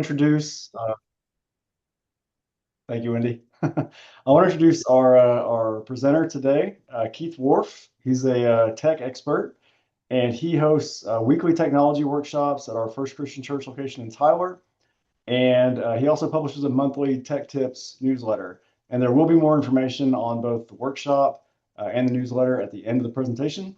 introduce, thank you, Wendy. I want to introduce our presenter today, Keith Worf. He's a tech expert, and he hosts weekly technology workshops at our First Christian Church location in Tyler. And he also publishes a monthly Tech Tips newsletter. And there will be more information on both the workshop and the newsletter at the end of the presentation.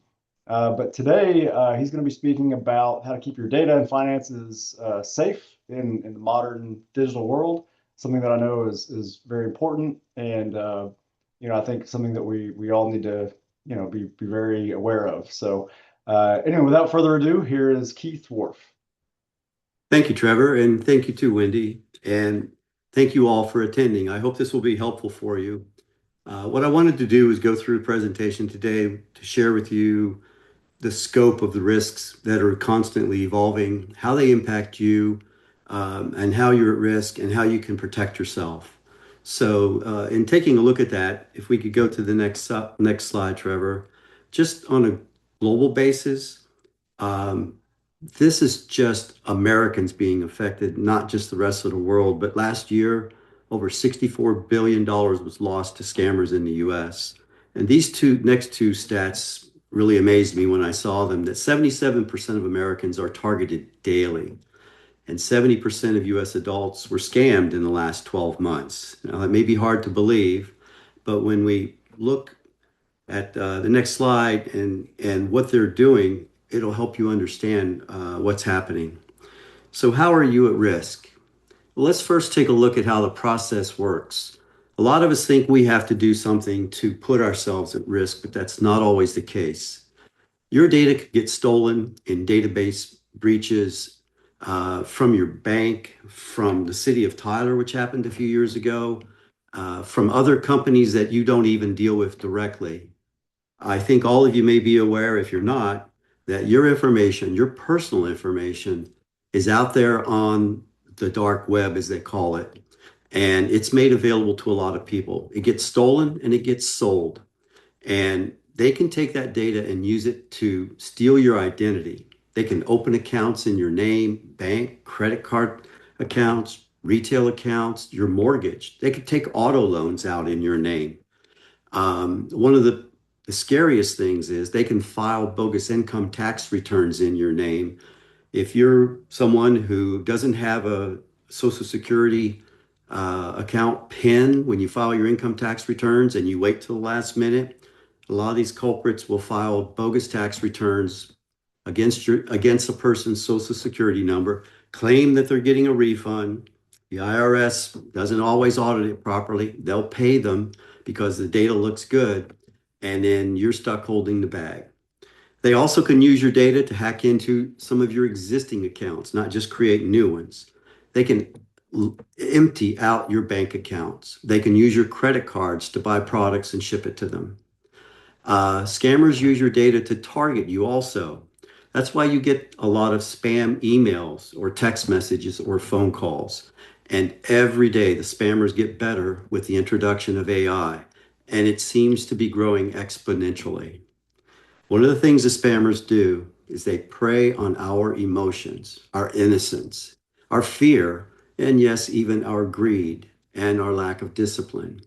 But today, he's going to be speaking about how to keep your data and finances safe in the modern digital world, something that I know is very important. And, I think something that we all need to, be very aware of. So anyway, without further ado, here is Keith Worf. Thank you, Trevor, and thank you too, Wendy, and thank you all for attending. I hope this will be helpful for you. What I wanted to do is go through a presentation today to share with you the scope of the risks that are constantly evolving, how they impact you, and how you're at risk and how you can protect yourself. So in taking a look at that, if we could go to the next slide, Trevor, just on a global basis, this is just Americans being affected, not just the rest of the world. But last year, over $64 billion was lost to scammers in the US. And these next two stats really amazed me when I saw them, that 77% of Americans are targeted daily. And 70% of US adults were scammed in the last 12 months. Now, that may be hard to believe, but when we look at the next slide and what they're doing, it'll help you understand what's happening. So how are you at risk? Well, let's first take a look at how the process works. A lot of us think we have to do something to put ourselves at risk, but that's not always the case. Your data could get stolen in database breaches from your bank, from the city of Tyler, which happened a few years ago, from other companies that you don't even deal with directly. I think all of you may be aware, if you're not, that your information, your personal information, is out there on the dark web, as they call it, and it's made available to a lot of people. It gets stolen and it gets sold, and they can take that data and use it to steal your identity. They can open accounts in your name, bank, credit card accounts, retail accounts, your mortgage. They could take auto loans out in your name. One of the scariest things is they can file bogus income tax returns in your name. If you're someone who doesn't have a Social Security account PIN when you file your income tax returns and you wait till the last minute, a lot of these culprits will file bogus tax returns against a person's Social Security number, claim that they're getting a refund. The IRS doesn't always audit it properly. They'll pay them because the data looks good, and then you're stuck holding the bag. They also can use your data to hack into some of your existing accounts, not just create new ones. They can empty out your bank accounts. They can use your credit cards to buy products and ship it to them. Scammers use your data to target you also. That's why you get a lot of spam emails or text messages or phone calls. And every day the spammers get better with the introduction of AI, and it seems to be growing exponentially. One of the things the spammers do is they prey on our emotions, our innocence, our fear, and yes, even our greed and our lack of discipline.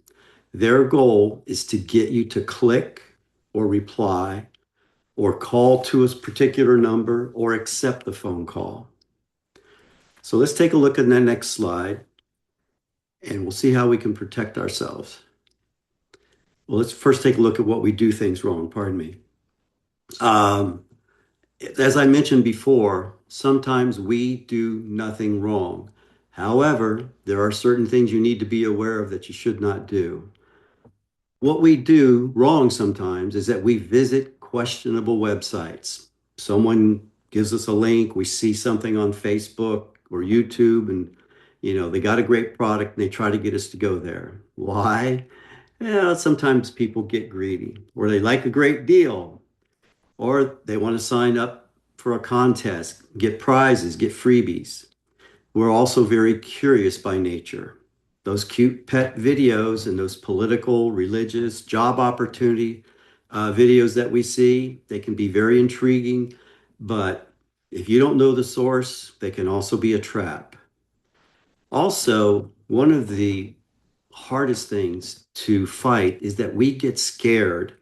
Their goal is to get you to click or reply or call to a particular number or accept the phone call. So let's take a look at the next slide and we'll see how we can protect ourselves. Well, let's first take a look at what we do things wrong, pardon me. As I mentioned before, sometimes we do nothing wrong. However, there are certain things you need to be aware of that you should not do. What we do wrong sometimes is that we visit questionable websites. Someone gives us a link, we see something on Facebook or YouTube, and they got a great product and they try to get us to go there. Why? Yeah, sometimes people get greedy, or they like a great deal, or they want to sign up for a contest, get prizes, get freebies. We're also very curious by nature. Those cute pet videos and those political, religious, job opportunity videos that we see, they can be very intriguing, but if you don't know the source, they can also be a trap. Also, one of the hardest things to fight is that we get scared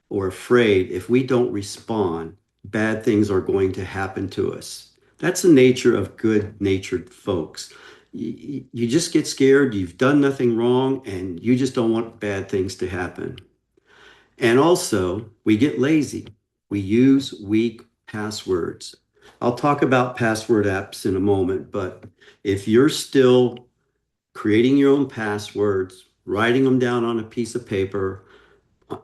or afraid if we don't respond, bad things are going to happen to us. That's the nature of good natured folks. You just get scared, you've done nothing wrong, and you just don't want bad things to happen. And also, we get lazy. We use weak passwords. I'll talk about password apps in a moment, but if you're still creating your own passwords, writing them down on a piece of paper,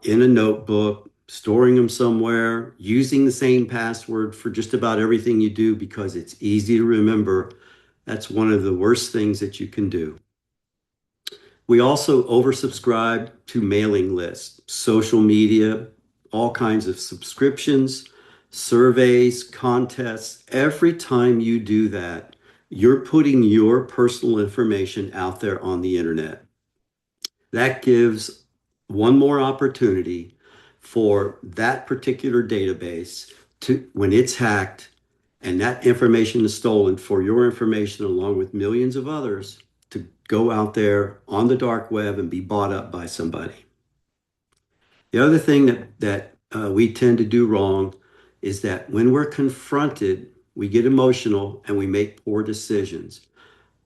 in a notebook, storing them somewhere, using the same password for just about everything you do because it's easy to remember, that's one of the worst things that you can do. We also oversubscribe to mailing lists, social media, all kinds of subscriptions, surveys, contests. Every time you do that, you're putting your personal information out there on the internet. That gives one more opportunity for that particular database to, when it's hacked and that information is stolen, for your information along with millions of others to go out there on the dark web and be bought up by somebody. The other thing that we tend to do wrong is that when we're confronted, we get emotional and we make poor decisions.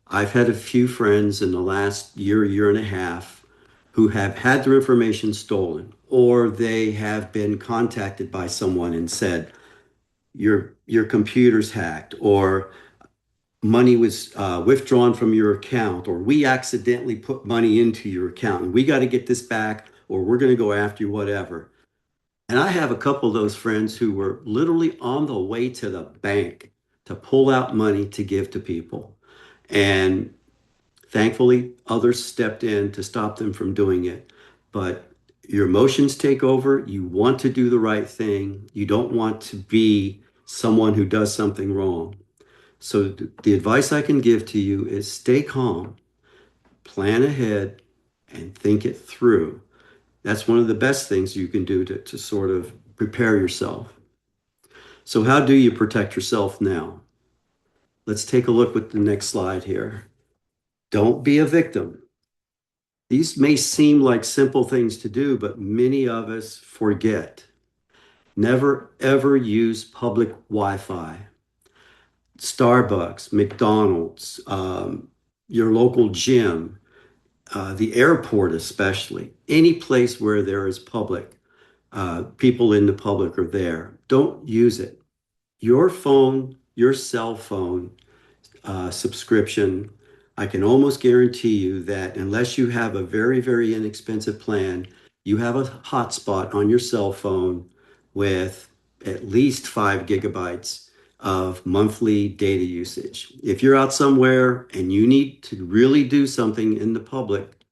I've had a few friends in the last year, year and a half, who have had their information stolen, or they have been contacted by someone and said, your computer's hacked, or money was withdrawn from your account, or we accidentally put money into your account and we got to get this back, or we're going to go after you, whatever. And I have a couple of those friends who were literally on the way to the bank to pull out money to give to people. And thankfully, others stepped in to stop them from doing it. But your emotions take over. You want to do the right thing. You don't want to be someone who does something wrong. So, the advice I can give to you is stay calm, plan ahead, and think it through. That's one of the best things you can do to sort of prepare yourself. So, how do you protect yourself now? Let's take a look with the next slide here. Don't be a victim. These may seem like simple things to do, but many of us forget. Never ever use public Wi Fi. Starbucks, McDonald's, your local gym, the airport, especially, any place where there is public, people in the public are there. Don't use it. Your phone, your cell phone subscription, I can almost guarantee you that unless you have a very, very inexpensive plan, you have a hotspot on your cell phone with at least 5 gigabytes of monthly data usage. If you're out somewhere and you need to really do something in the public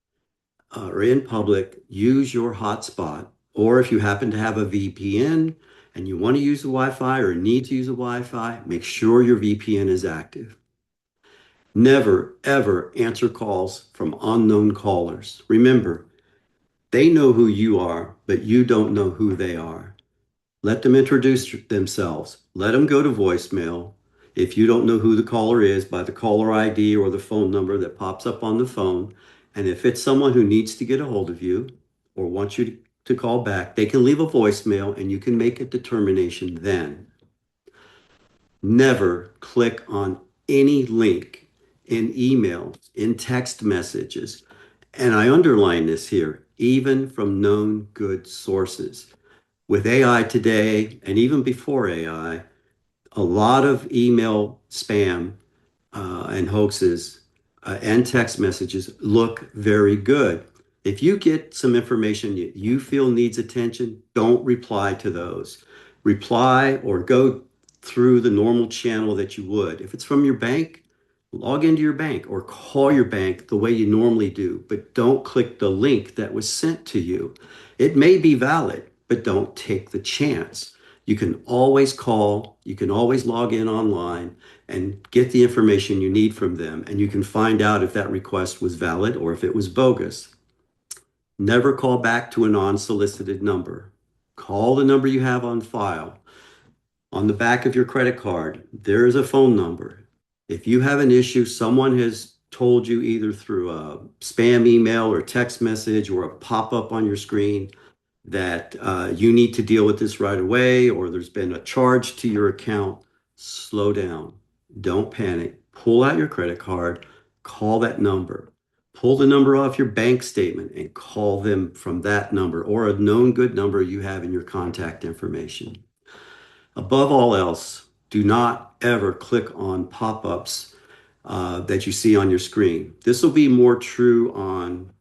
or in public, use your hotspot. Or if you happen to have a VPN and you want to use the Wi-Fi or need to use the Wi-Fi, make sure your VPN is active. Never, ever answer calls from unknown callers. Remember, they know who you are, but you don't know who they are. Let them introduce themselves. Let them go to voicemail. If you don't know who the caller is, by the caller ID or the phone number that pops up on the phone. And if it's someone who needs to get a hold of you or wants you to call back, they can leave a voicemail and you can make a determination then. Never click on any link in emails, in text messages. And I underline this here, even from known good sources. With AI today, and even before AI, a lot of email spam and hoaxes and text messages look very good. If you get some information you feel needs attention, don't reply to those. Reply or go through the normal channel that you would. If it's from your bank, log into your bank or call your bank the way you normally do, but don't click the link that was sent to you. It may be valid, but don't take the chance. You can always call, you can always log in online and get the information you need from them, and you can find out if that request was valid or if it was bogus. Never call back to an unsolicited number. Call the number you have on file. On the back of your credit card, there is a phone number. If you have an issue, someone has told you either through a spam email or text message or a pop-up on your screen that you need to deal with this right away, or there's been a charge to your account, slow down. Don't panic. Pull out your credit card, call that number. Pull the number off your bank statement and call them from that number or a known good number you have in your contact information. Above all else, do not ever click on pop-ups that you see on your screen. This will be more true on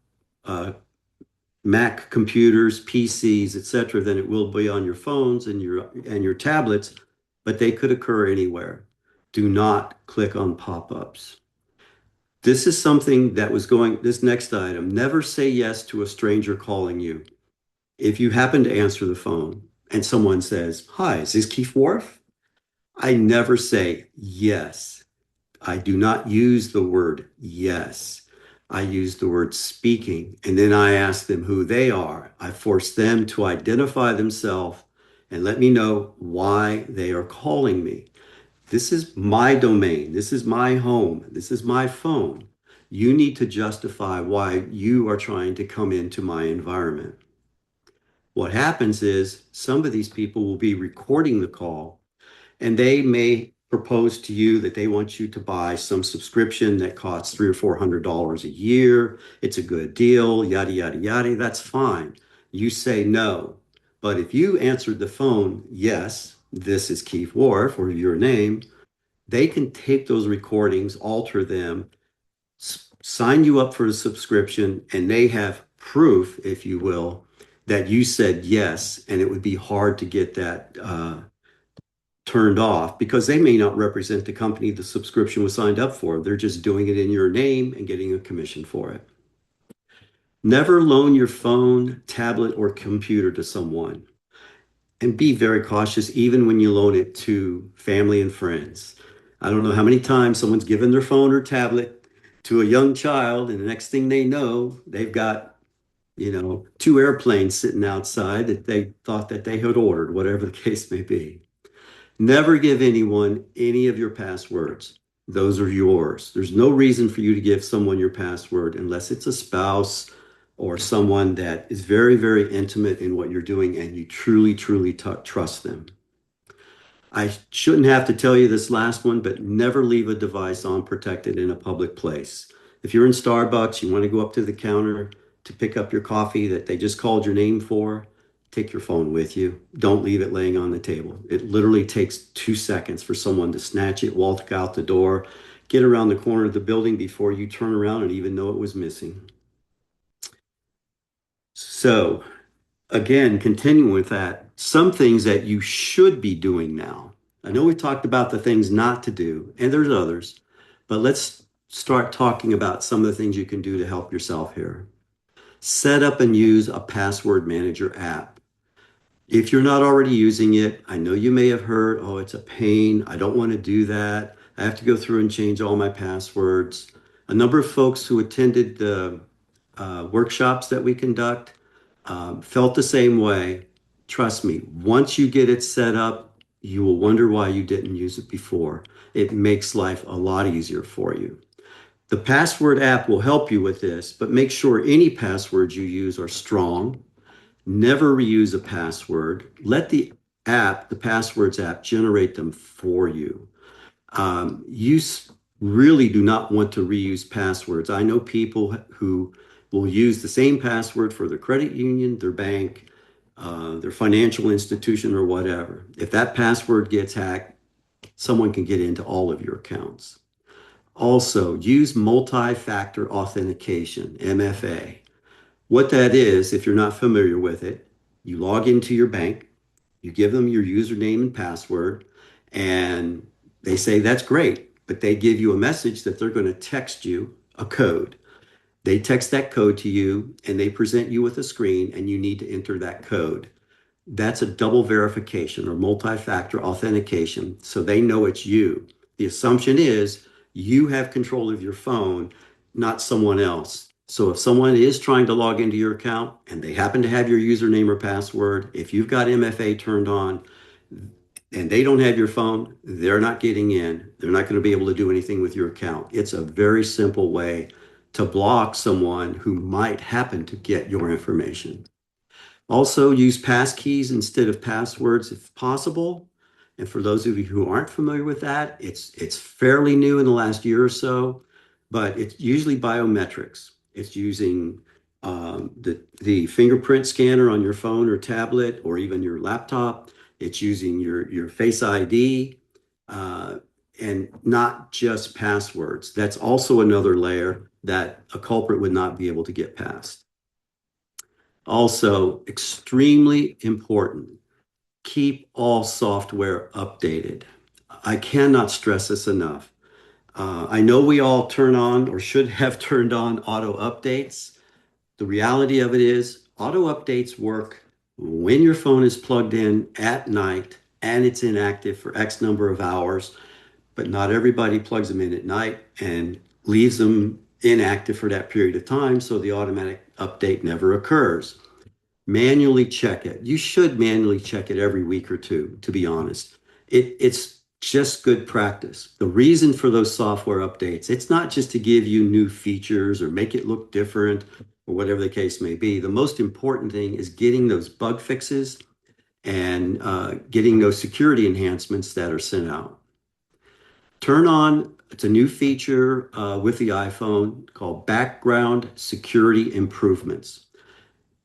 Mac computers, PCs, etc., than it will be on your phones and your tablets, but they could occur anywhere. Do not click on pop-ups. This is something that was going, this next item, never say yes to a stranger calling you. If you happen to answer the phone and someone says, "Hi, is this Keith Wharf?" I never say yes. I do not use the word yes. I use the word speaking, and then I ask them who they are. I force them to identify themselves and let me know why they are calling me. This is my domain. This is my home. This is my phone. You need to justify why you are trying to come into my environment. What happens is some of these people will be recording the call and they may propose to you that they want you to buy some subscription that costs $300 or $400 a year. It's a good deal, yada, yada, yada. That's fine. You say no. But if you answered the phone, yes, this is Keith Wharf or your name, they can take those recordings, alter them, sign you up for a subscription, and they have proof, if you will, that you said yes. And it would be hard to get that turned off because they may not represent the company the subscription was signed up for. They're just doing it in your name and getting a commission for it. Never loan your phone, tablet, or computer to someone. And be very cautious even when you loan it to family and friends. I don't know how many times someone's given their phone or tablet to a young child, and the next thing they know, they've got, two airplanes sitting outside that they thought that they had ordered, whatever the case may be. Never give anyone any of your passwords. Those are yours. There's no reason for you to give someone your password unless it's a spouse or someone that is very, very intimate in what you're doing and you truly, truly trust them. I shouldn't have to tell you this last one, but never leave a device unprotected in a public place. If you're in Starbucks, you want to go up to the counter to pick up your coffee that they just called your name for, take your phone with you. Don't leave it laying on the table. It literally takes 2 seconds for someone to snatch it, walk out the door, get around the corner of the building before you turn around and even know it was missing. So, again, continuing with that, some things that you should be doing now. I know we talked about the things not to do, and there's others, but let's start talking about some of the things you can do to help yourself here. Set up and use a password manager app. If you're not already using it, I know you may have heard, oh, it's a pain. I don't want to do that. I have to go through and change all my passwords. A number of folks who attended the workshops that we conduct felt the same way. Trust me, once you get it set up, you will wonder why you didn't use it before. It makes life a lot easier for you. The password app will help you with this, but make sure any passwords you use are strong. Never reuse a password. Let the app, the passwords app, generate them for you. You really do not want to reuse passwords. I know people who will use the same password for their credit union, their bank, their financial institution, or whatever. If that password gets hacked, someone can get into all of your accounts. Also, use multi-factor authentication, MFA. What that is, if you're not familiar with it, you log into your bank, you give them your username and password, and they say that's great, but they give you a message that they're going to text you a code. They text that code to you and they present you with a screen and you need to enter that code. That's a double verification or multi-factor authentication, so they know it's you. The assumption is you have control of your phone, not someone else. So if someone is trying to log into your account and they happen to have your username or password, if you've got MFA turned on, and they don't have your phone, they're not getting in. They're not going to be able to do anything with your account. It's a very simple way to block someone who might happen to get your information. Also, use passkeys instead of passwords if possible. And for those of you who aren't familiar with that, it's fairly new in the last year or so, but it's usually biometrics. It's using the fingerprint scanner on your phone or tablet or even your laptop. It's using your Face ID uh, and not just passwords. That's also another layer that a culprit would not be able to get past. Also, extremely important, keep all software updated. I cannot stress this enough. I know we all turn on or should have turned on auto updates. The reality of it is, auto updates work when your phone is plugged in at night and it's inactive for X number of hours, but not everybody plugs them in at night and leaves them inactive for that period of time, so the automatic update never occurs. Manually check it. You should manually check it every week or two, to be honest. It's just good practice. The reason for those software updates, it's not just to give you new features or make it look different or whatever the case may be. The most important thing is getting those bug fixes and getting those security enhancements that are sent out. Turn on, it's a new feature with the iPhone called background security improvements.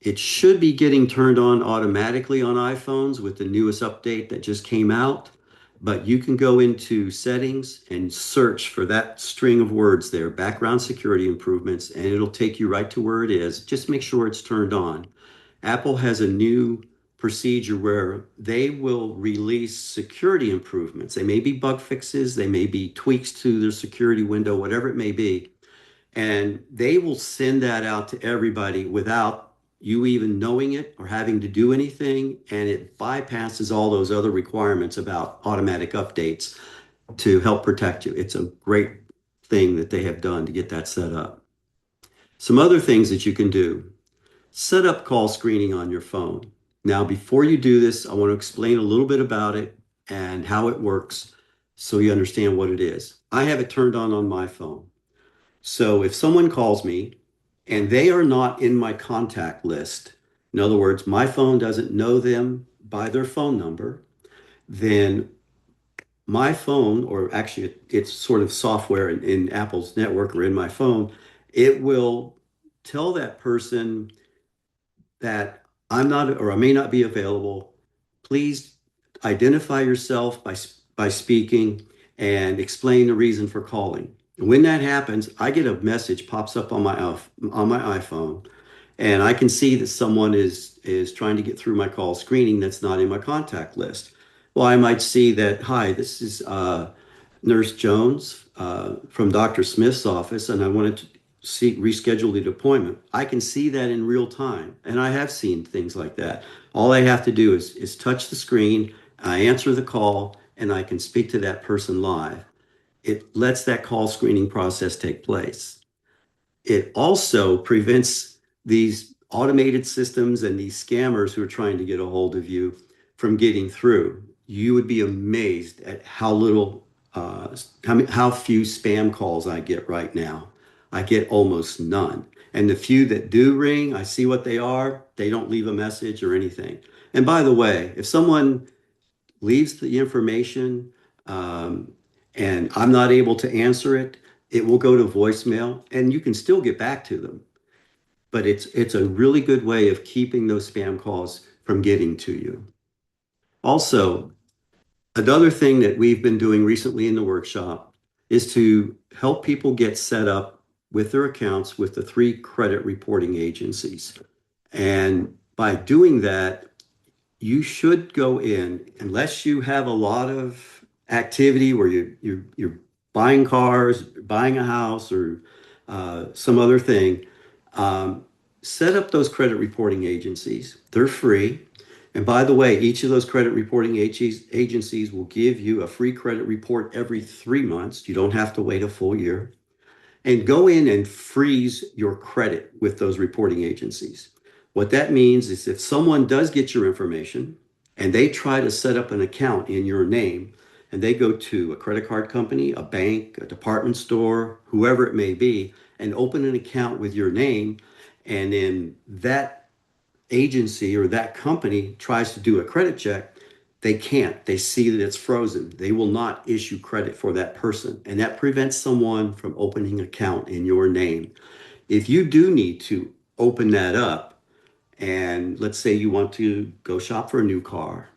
It should be getting turned on automatically on iPhones with the newest update that just came out, but you can go into settings and search for that string of words there, background security improvements, and it'll take you right to where it is. Just make sure it's turned on. Apple has a new procedure where they will release security improvements. They may be bug fixes, they may be tweaks to their security window, whatever it may be, and they will send that out to everybody without you even knowing it or having to do anything. And it bypasses all those other requirements about automatic updates to help protect you. It's a great thing that they have done to get that set up. Some other things that you can do: set up call screening on your phone. Now, before you do this, I want to explain a little bit about it and how it works so you understand what it is. I have it turned on my phone. So if someone calls me and they are not in my contact list, in other words, my phone doesn't know them by their phone number, then my phone, or actually it's sort of software in Apple's network or in my phone, it will tell that person that I'm not or I may not be available. Please identify yourself by speaking and explain the reason for calling. And when that happens, I get a message pops up on my iPhone, and I can see that someone is trying to get through my call screening that's not in my contact list. Well, I might see that, hi, this is Nurse Jones from Dr. Smith's office, and I wanted to reschedule the appointment. I can see that in real time, and I have seen things like that. All I have to do is touch the screen, I answer the call, and I can speak to that person live. It lets that call screening process take place. It also prevents these automated systems and these scammers who are trying to get a hold of you from getting through. You would be amazed at how little, how few spam calls I get right now. I get almost none. And the few that do ring, I see what they are. They don't leave a message or anything. And by the way, if someone leaves the information um, and I'm not able to answer it, it will go to voicemail and you can still get back to them. But it's a really good way of keeping those spam calls from getting to you. Also, another thing that we've been doing recently in the workshop is to help people get set up with their accounts with the three credit reporting agencies. And by doing that, you should go in, unless you have a lot of activity where you're buying cars, buying a house, or some other thing. Um, Set up those credit reporting agencies. They're free. And by the way, each of those credit reporting agencies will give you a free credit report every 3 months. You don't have to wait a full year. And go in and freeze your credit with those reporting agencies. What that means is if someone does get your information, and they try to set up an account in your name, and they go to a credit card company, a bank, a department store, whoever it may be, and open an account with your name, and then that agency or that company tries to do a credit check, they can't. They see that it's frozen. They will not issue credit for that person. And that prevents someone from opening an account in your name. If you do need to open that up, and let's say you want to go shop for a new car,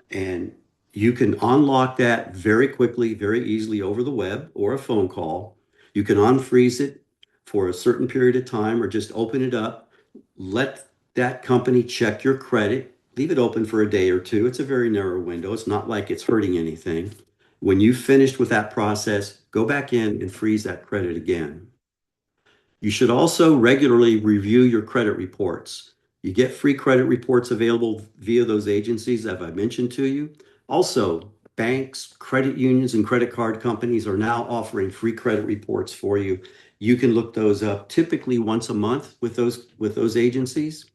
and you can unlock that very quickly, very easily over the web or a phone call. You can unfreeze it for a certain period of time or just open it up. Let that company check your credit. Leave it open for a day or two. It's a very narrow window. It's not like it's hurting anything. When you've finished with that process, go back in and freeze that credit again. You should also regularly review your credit reports. You get free credit reports available via those agencies that I mentioned to you. Also, banks, credit unions, and credit card companies are now offering free credit reports for you. You can look those up typically once a month with those agencies.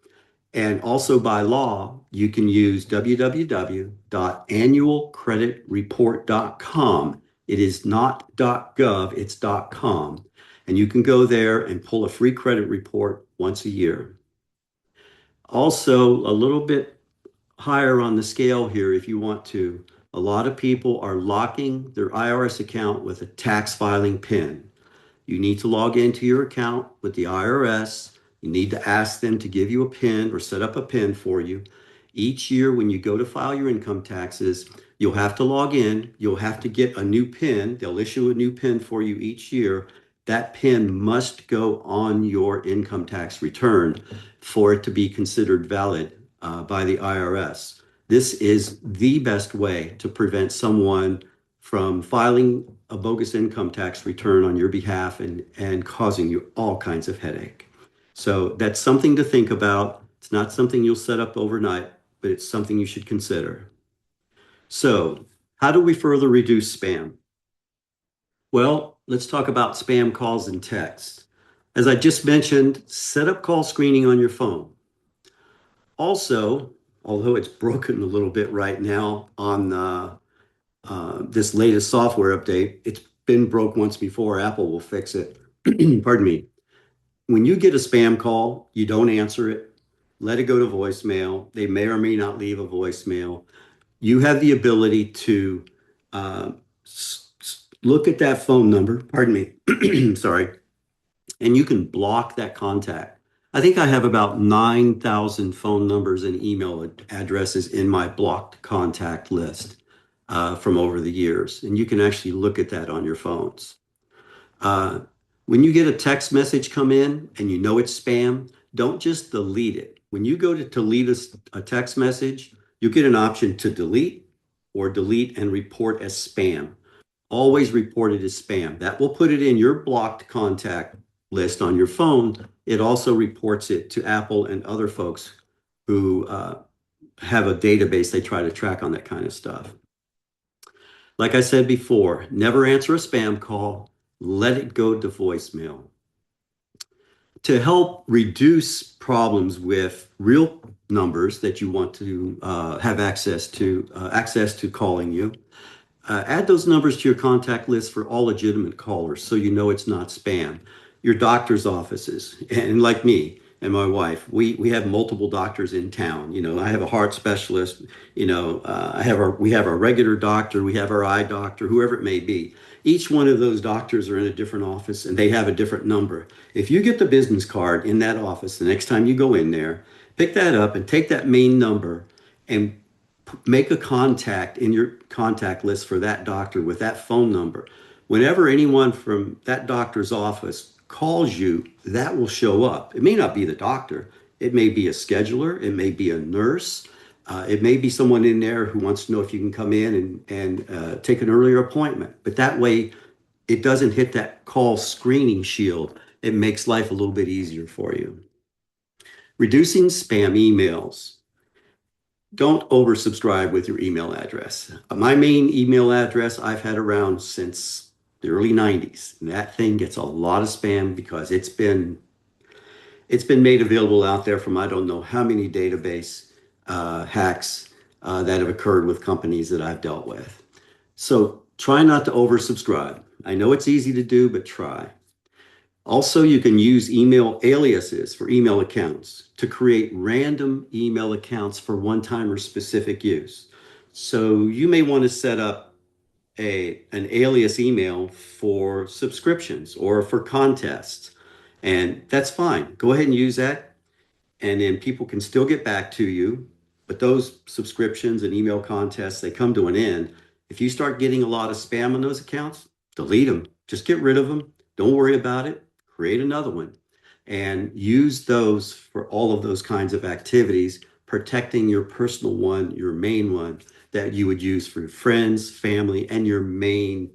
And also by law, you can use www.annualcreditreport.com. It is not .gov, it's .com. And you can go there and pull a free credit report once a year. Also, a little bit higher on the scale here if you want to. A lot of people are locking their IRS account with a tax filing PIN. You need to log into your account with the IRS. You need to ask them to give you a PIN or set up a PIN for you. Each year, when you go to file your income taxes, you'll have to log in. You'll have to get a new PIN. They'll issue a new PIN for you each year. That PIN must go on your income tax return for it to be considered valid by the IRS. This is the best way to prevent someone from filing a bogus income tax return on your behalf and causing you all kinds of headache. So that's something to think about. It's not something you'll set up overnight, but it's something you should consider. So, how do we further reduce spam? Well, let's talk about spam calls and texts. As I just mentioned, set up call screening on your phone. Also, although it's broken a little bit right now on this latest software update, it's been broke once before. Apple will fix it. Pardon me. When you get a spam call, you don't answer it. Let it go to voicemail. They may or may not leave a voicemail. You have the ability to uh, look at that phone number. Pardon me. Sorry. And you can block that contact. I think I have about 9,000 phone numbers and email addresses in my blocked contact list from over the years. And you can actually look at that on your phones. Uh, when you get a text message come in and you know it's spam, don't just delete it. When you go to delete a text message, you get an option to delete or delete and report as spam. Always report it as spam. That will put it in your blocked contact list on your phone. It also reports it to Apple and other folks who have a database they try to track on that kind of stuff. Like I said before, never answer a spam call. Let it go to voicemail. To help reduce problems with real numbers that you want to have access to calling you, add those numbers to your contact list for all legitimate callers so you know it's not spam. Your doctor's offices, and like me and my wife, we have multiple doctors in town. You know, I have a heart specialist. You know, we have our regular doctor, we have our eye doctor, whoever it may be. Each one of those doctors are in a different office and they have a different number. If you get the business card in that office, the next time you go in there, pick that up and take that main number and make a contact in your contact list for that doctor with that phone number. Whenever anyone from that doctor's office calls you, that will show up. It may not be the doctor, it may be a scheduler, it may be a nurse, it may be someone in there who wants to know if you can come in and take an earlier appointment. But that way, it doesn't hit that call screening shield. It makes life a little bit easier for you. Reducing spam emails. Don't oversubscribe with your email address. My main email address I've had around since the early 90s. And that thing gets a lot of spam because it's been made available out there from I don't know how many database hacks. that have occurred with companies that I've dealt with. So try not to oversubscribe. I know it's easy to do, but try. Also, you can use email aliases for email accounts to create random email accounts for one-time or specific use. So you may want to set up an alias email for subscriptions or for contests, and that's fine. Go ahead and use that, and then people can still get back to you. But those subscriptions and email contests, they come to an end. If you start getting a lot of spam on those accounts, delete them. Just get rid of them. Don't worry about it. Create another one and use those for all of those kinds of activities, protecting your personal one, your main one that you would use for friends, family, and your main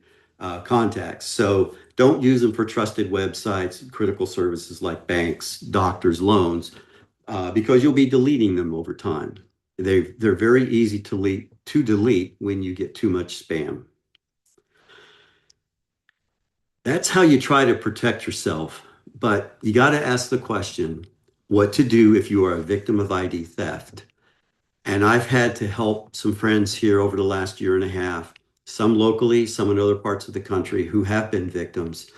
contacts. So don't use them for trusted websites, critical services like banks, doctors, loans, because you'll be deleting them over time. They're very easy to delete when you get too much spam. That's how you try to protect yourself. But you got to ask the question, what to do if you are a victim of ID theft? And I've had to help some friends here over the last year and a half, some locally, some in other parts of the country who have been victims.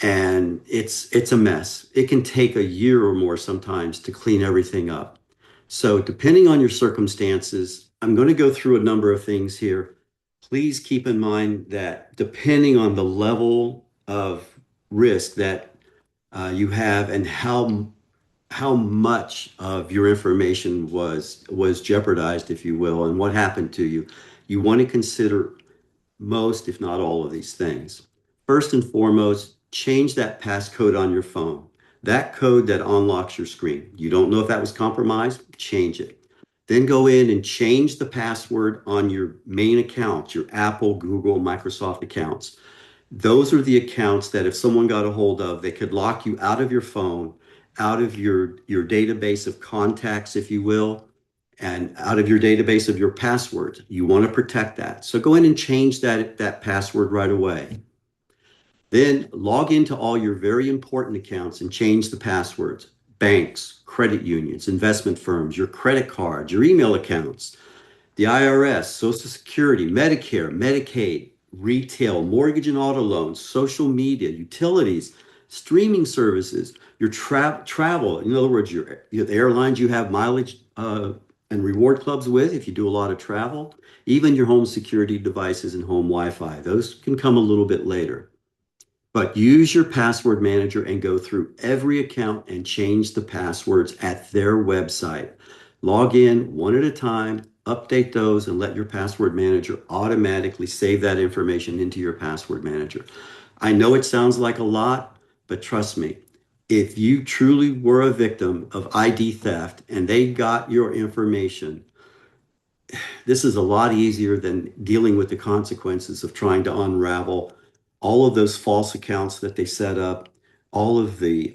And it's a mess. It can take a year or more sometimes to clean everything up. So depending on your circumstances, I'm going to go through a number of things here. Please keep in mind that depending on the level of risk that you have and how much of your information was jeopardized, if you will, and what happened to you, you want to consider most, if not all, of these things. First and foremost, change that passcode on your phone. That code that unlocks your screen. You don't know if that was compromised, change it. Then go in and change the password on your main accounts, your Apple, Google, Microsoft accounts. Those are the accounts that if someone got a hold of, they could lock you out of your phone, out of your database of contacts, if you will, and out of your database of your passwords. You want to protect that. So go in and change that password right away. Then log into all your very important accounts and change the passwords. Banks, credit unions, investment firms, your credit cards, your email accounts, the IRS, Social Security, Medicare, Medicaid, retail, mortgage and auto loans, social media, utilities, streaming services, your travel. In other words, the airlines you have mileage and reward clubs with, if you do a lot of travel, even your home security devices and home Wi-Fi. Those can come a little bit later. But use your password manager and go through every account and change the passwords at their website. Log in one at a time, update those, and let your password manager automatically save that information into your password manager. I know it sounds like a lot, but trust me, if you truly were a victim of ID theft and they got your information, this is a lot easier than dealing with the consequences of trying to unravel all of those false accounts that they set up, all of the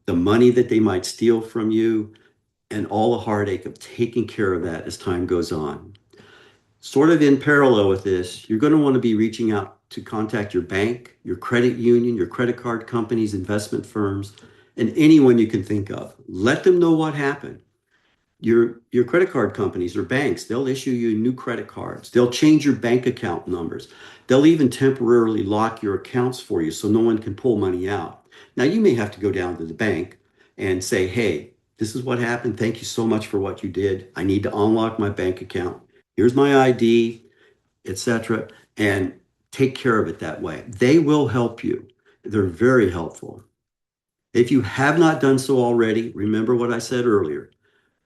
money that they might steal from you, and all the heartache of taking care of that as time goes on. Sort of in parallel with this, you're going to want to be reaching out to contact your bank, your credit union, your credit card companies, investment firms, and anyone you can think of. Let them know what happened. Your credit card companies or banks, they'll issue you new credit cards. They'll change your bank account numbers. They'll even temporarily lock your accounts for you so no one can pull money out. Now, you may have to go down to the bank and say, hey, this is what happened. Thank you so much for what you did. I need to unlock my bank account. Here's my ID, etc., and take care of it that way. They will help you. They're very helpful. If you have not done so already, remember what I said earlier.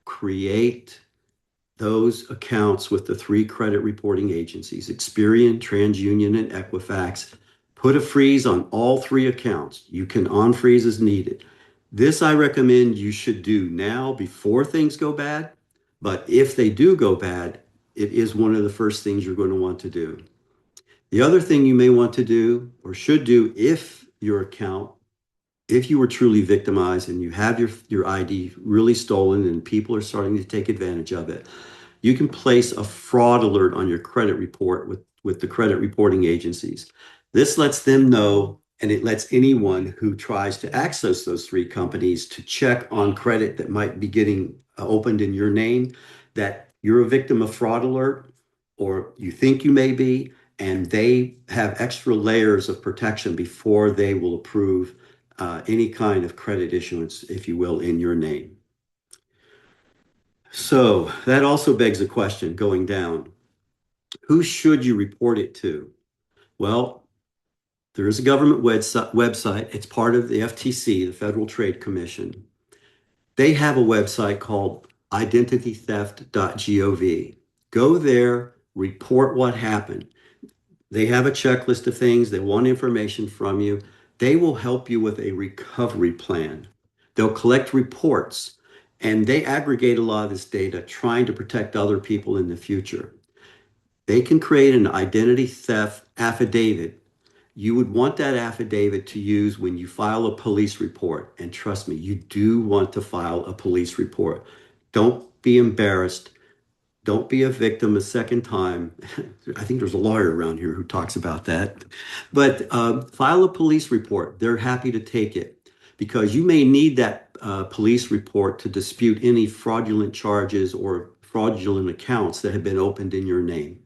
Create those accounts with the three credit reporting agencies, Experian, TransUnion, and Equifax. Put a freeze on all three accounts. You can unfreeze as needed. This I recommend you should do now before things go bad. But if they do go bad, it is one of the first things you're going to want to do. The other thing you may want to do or should do if you were truly victimized and you have your ID really stolen and people are starting to take advantage of it, you can place a fraud alert on your credit report with the credit reporting agencies. This lets them know, and it lets anyone who tries to access those three companies to check on credit that might be getting opened in your name, that you're a victim of fraud alert, or you think you may be, and they have extra layers of protection before they will approve any kind of credit issuance, if you will, in your name. So that also begs a question going down. Who should you report it to? Well, there is a government website. It's part of the FTC, the Federal Trade Commission. They have a website called identitytheft.gov. Go there, report what happened. They have a checklist of things. They want information from you. They will help you with a recovery plan. They'll collect reports and they aggregate a lot of this data, trying to protect other people in the future. They can create an identity theft affidavit. You would want that affidavit to use when you file a police report. And trust me, you do want to file a police report. Don't be embarrassed. Don't be a victim a second time. I think there's a lawyer around here who talks about that. But file a police report. They're happy to take it because you may need that police report to dispute any fraudulent charges or fraudulent accounts that have been opened in your name.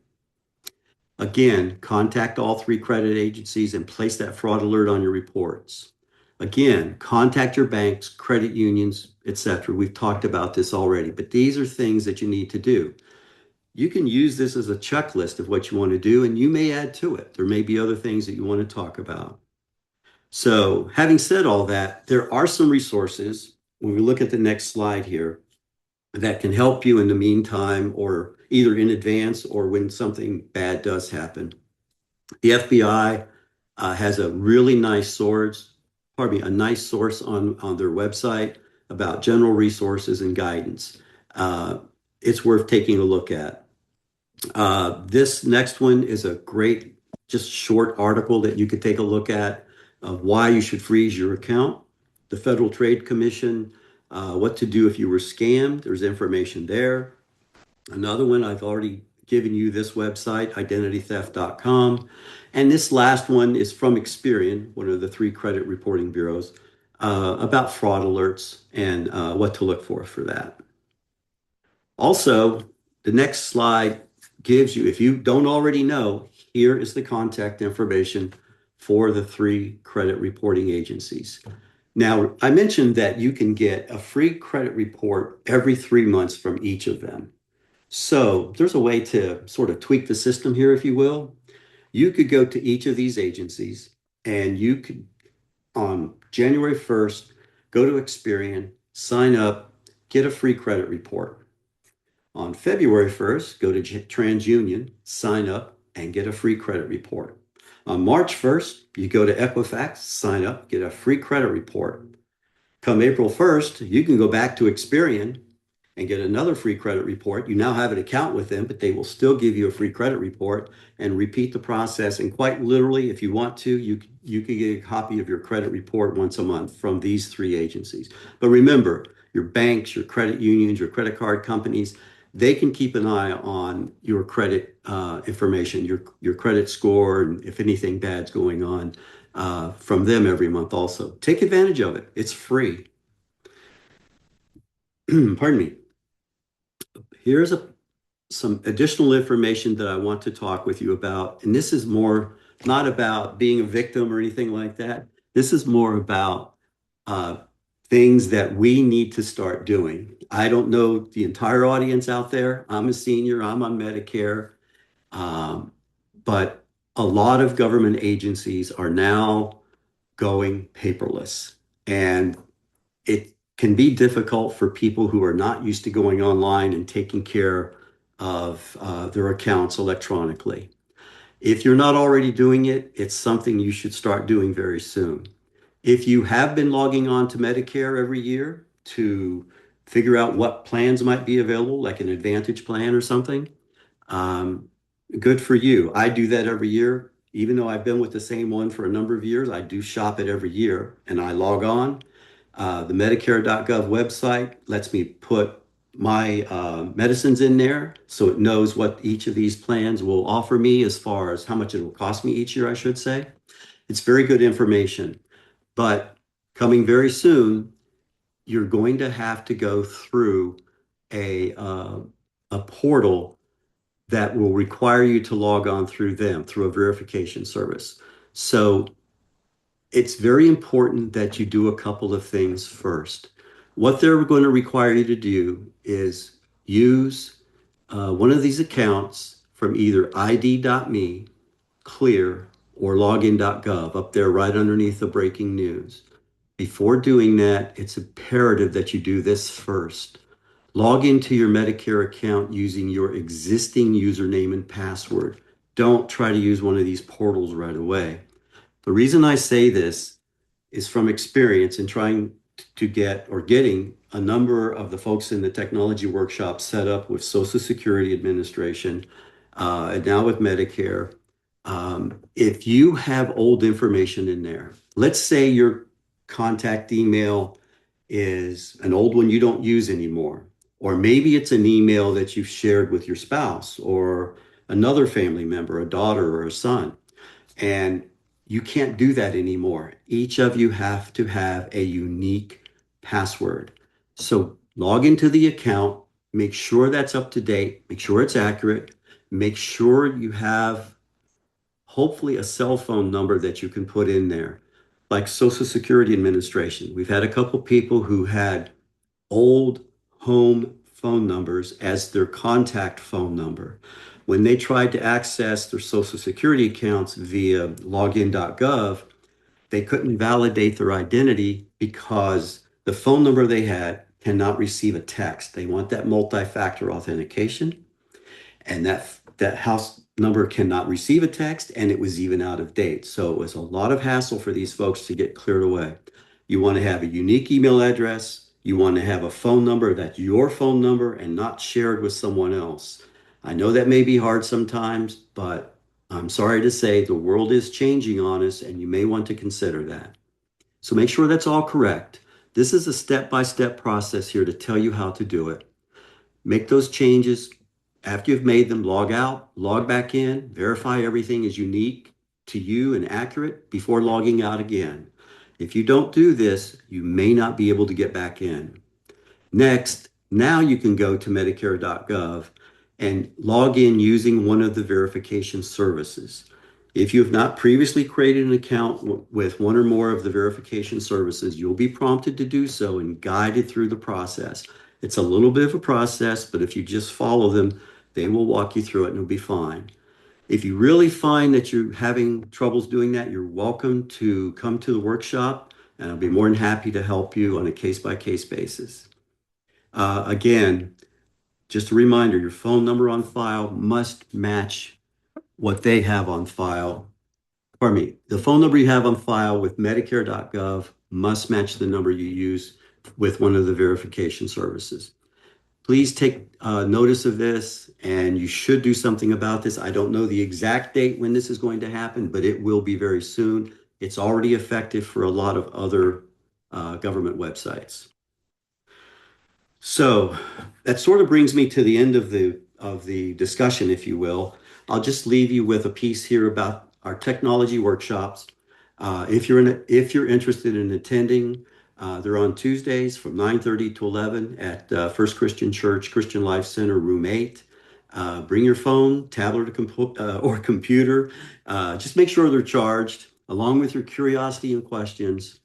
Again, contact all three credit agencies and place that fraud alert on your reports. Again, contact your banks, credit unions, etc. We've talked about this already, but these are things that you need to do. You can use this as a checklist of what you want to do, and you may add to it. There may be other things that you want to talk about. So, having said all that, there are some resources when we look at the next slide here that can help you in the meantime, or either in advance or when something bad does happen. The FBI has a really nice source, a nice source on their website about general resources and guidance. It's worth taking a look at. This next one is a great, just short article that you could take a look at of why you should freeze your account. The Federal Trade Commission, what to do if you were scammed. There's information there. Another one, I've already given you this website, identitytheft.com. And this last one is from Experian, one of the three credit reporting bureaus, about fraud alerts and what to look for that. Also, the next slide gives you, if you don't already know, here is the contact information for the three credit reporting agencies. Now, I mentioned that you can get a free credit report every 3 months from each of them. So there's a way to sort of tweak the system here, if you will. You could go to each of these agencies and you could, on January 1st, go to Experian, sign up, get a free credit report. On February 1st, go to TransUnion, sign up, and get a free credit report. On March 1st, you go to Equifax, sign up, get a free credit report. Come April 1st, you can go back to Experian and get another free credit report. You now have an account with them, but they will still give you a free credit report and repeat the process. And quite literally, if you want to, you can get a copy of your credit report once a month from these three agencies. But remember, your banks, your credit unions, your credit card companies, they can keep an eye on your credit information, your credit score, and if anything bad's going on from them every month also. Take advantage of it. It's free. Pardon me. Here's some additional information that I want to talk with you about. And this is more not about being a victim or anything like that. This is more about things that we need to start doing. I don't know the entire audience out there. I'm a senior, I'm on Medicare, but a lot of government agencies are now going paperless. And it can be difficult for people who are not used to going online and taking care of their accounts electronically. If you're not already doing it, it's something you should start doing very soon. If you have been logging on to Medicare every year to figure out what plans might be available, like an Advantage plan or something, um, good for you. I do that every year. Even though I've been with the same one for a number of years, I do shop it every year and I log on. The Medicare.gov website lets me put my medicines in there so it knows what each of these plans will offer me as far as how much it will cost me each year, I should say. It's very good information. But coming very soon, you're going to have to go through a a portal that will require you to log on through them through a verification service. So it's very important that you do a couple of things first. What they're going to require you to do is use one of these accounts from either ID.me, Clear, or login.gov up there right underneath the breaking news. Before doing that, it's imperative that you do this first. Log into your Medicare account using your existing username and password. Don't try to use one of these portals right away. The reason I say this is from experience in trying to get or getting a number of the folks in the technology workshop set up with Social Security Administration and now with Medicare. If you have old information in there, let's say your contact email is an old one you don't use anymore, or maybe it's an email that you've shared with your spouse or another family member, a daughter or a son. And you can't do that anymore. Each of you have to have a unique password. So log into the account, make sure that's up to date, make sure it's accurate, make sure you have hopefully a cell phone number that you can put in there, like Social Security Administration. We've had a couple people who had old home phone numbers as their contact phone number. When they tried to access their Social Security accounts via login.gov, they couldn't validate their identity because the phone number they had cannot receive a text. They want that multi-factor authentication, and that house number cannot receive a text, and it was even out of date. So it was a lot of hassle for these folks to get cleared away. You want to have a unique email address. You want to have a phone number that's your phone number and not shared with someone else. I know that may be hard sometimes, but I'm sorry to say the world is changing on us, and you may want to consider that. So make sure that's all correct. This is a step-by-step process here to tell you how to do it. Make those changes. After you've made them, log out, log back in, verify everything is unique to you and accurate before logging out again. If you don't do this, you may not be able to get back in. Next, now you can go to Medicare.gov and log in using one of the verification services. If you have not previously created an account with one or more of the verification services, you'll be prompted to do so and guided through the process. It's a little bit of a process, but if you just follow them, they will walk you through it and it'll be fine. If you really find that you're having troubles doing that, you're welcome to come to the workshop, and I'll be more than happy to help you on a case-by-case basis. Again, just a reminder, your phone number on file must match what they have on file. Pardon me, the phone number you have on file with Medicare.gov must match the number you use with one of the verification services. Please take notice of this, and you should do something about this. I don't know the exact date when this is going to happen, but it will be very soon. It's already effective for a lot of other government websites. So that sort of brings me to the end of the discussion, if you will. I'll just leave you with a piece here about our technology workshops. If you're interested in attending, they're on Tuesdays from 9:30 to 11 at First Christian Church Christian Life Center, Room 8. Bring your phone, tablet, or computer. Just make sure they're charged, along with your curiosity and questions.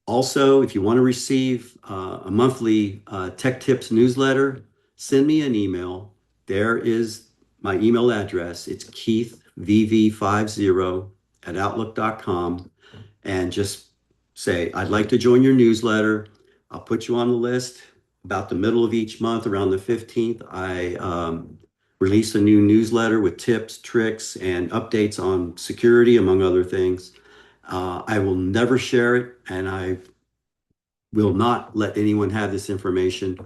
Also, if you want to receive a monthly Tech Tips newsletter, send me an email. There is my email address. It's keithvv50@outlook.com. And just say, I'd like to join your newsletter. I'll put you on the list. About the middle of each month, around the 15th, I release a new newsletter with tips, tricks, and updates on security, among other things. I will never share it, and I will not let anyone have this information.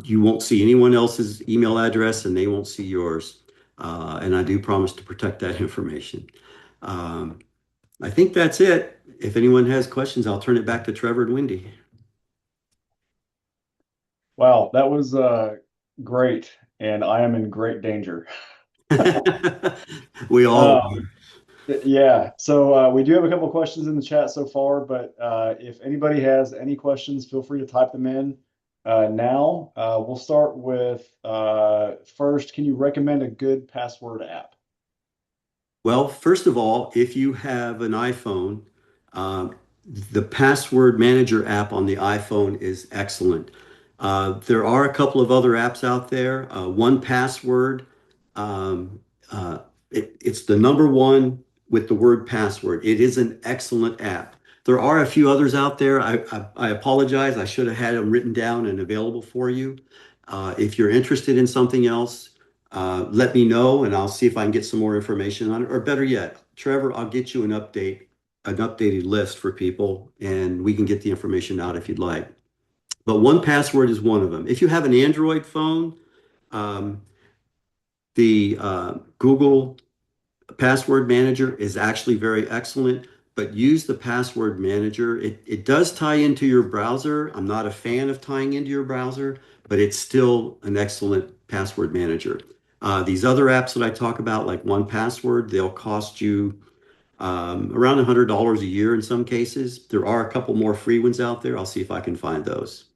You won't see anyone else's email address, and they won't see yours. And I do promise to protect that information. I think that's it. If anyone has questions, I'll turn it back to Trevor and Wendy. Wow, that was great, and I am in great danger. We all Uh, yeah, so we do have a couple of questions in the chat so far, but if anybody has any questions, feel free to type them in. We'll start with first, can you recommend a good password app? Well, first of all, if you have an iPhone, um, the password manager app on the iPhone is excellent. There are a couple of other apps out there. One Password, um, uh, it's the number one with the word password. It is an excellent app. There are a few others out there. I apologize. I should have had them written down and available for you. If you're interested in something else, let me know and I'll see if I can get some more information on it. Or better yet, Trevor, I'll get you an updated list for people, and we can get the information out if you'd like. But one password is one of them. If you have an Android phone, um, the Google Password Manager is actually very excellent, but use the Password Manager. It does tie into your browser. I'm not a fan of tying into your browser, but it's still an excellent password manager. These other apps that I talk about, like 1Password, they'll cost you around $100 a year in some cases. There are a couple more free ones out there. I'll see if I can find those.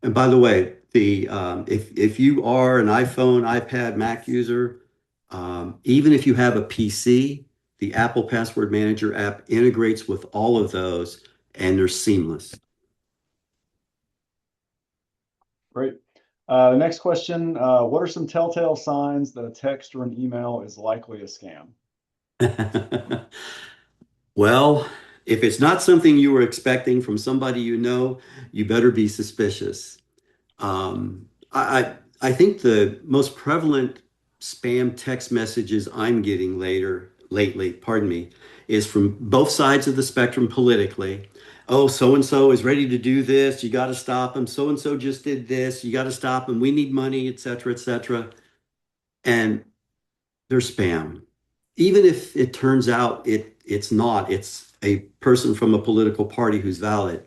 And by the way, the if you are an iPhone, iPad, Mac user, even if you have a PC, the Apple Password Manager app integrates with all of those, and they're seamless. Great. The next question, what are some telltale signs that a text or an email is likely a scam? Well, if it's not something you were expecting from somebody you know, you better be suspicious. I think the most prevalent spam text messages I'm getting lately, pardon me, is from both sides of the spectrum politically. Oh, so and so is ready to do this. You got to stop him. So and so just did this. You got to stop him. We need money, et cetera, et cetera. And they're spam. Even if it turns out it's not, it's a person from a political party who's valid.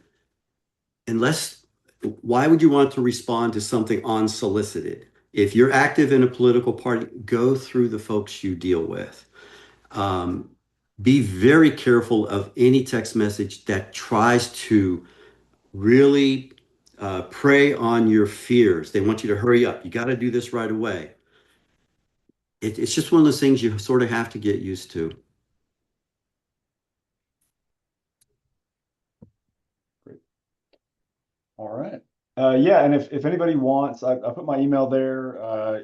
Unless, why would you want to respond to something unsolicited? If you're active in a political party, go through the folks you deal with. Um, be very careful of any text message that tries to really prey on your fears. They want you to hurry up. You got to do this right away. It's just one of those things you sort of have to get used to. Great. All right. Yeah, and if anybody wants, I put my email there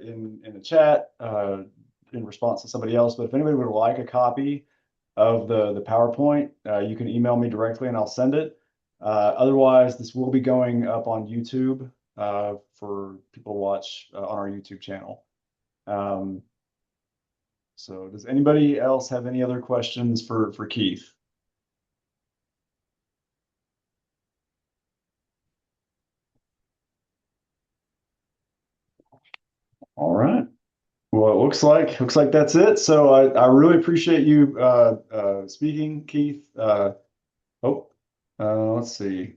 in the chat in response to somebody else. But if anybody would like a copy of the PowerPoint, you can email me directly and I'll send it. Otherwise, this will be going up on YouTube for people to watch on our YouTube channel. Um, so does anybody else have any other questions for Keith? All right. Well, it looks like that's it. So I really appreciate you speaking, Keith. Oh, let's see.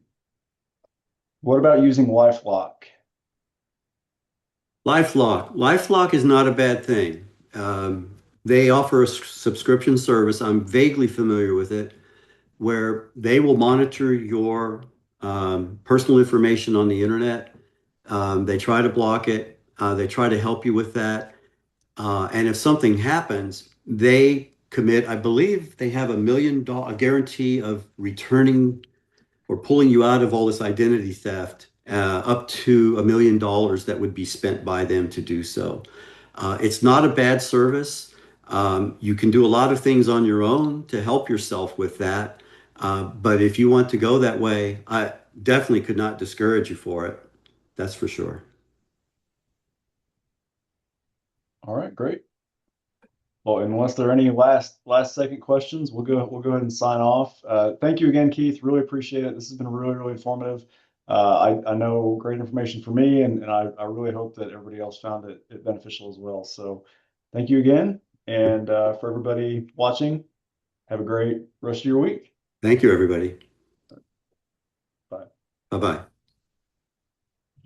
What about using LifeLock? LifeLock is not a bad thing. They offer a subscription service. I'm vaguely familiar with it, where they will monitor your personal information on the internet. They try to block it. They try to help you with that. And if something happens, they commit, I believe they have $1 million guarantee of returning or pulling you out of all this identity theft, up to $1 million that would be spent by them to do so. It's not a bad service. You can do a lot of things on your own to help yourself with that. But if you want to go that way, I definitely could not discourage you for it. That's for sure. All right, great. Well, unless there are any last second questions, we'll go ahead and sign off. Thank you again, Keith. Really appreciate it. This has been really informative. I know great information for me, and I really hope that everybody else found it beneficial as well. So thank you again. And for everybody watching, have a great rest of your week. Thank you, everybody. Bye. Bye bye.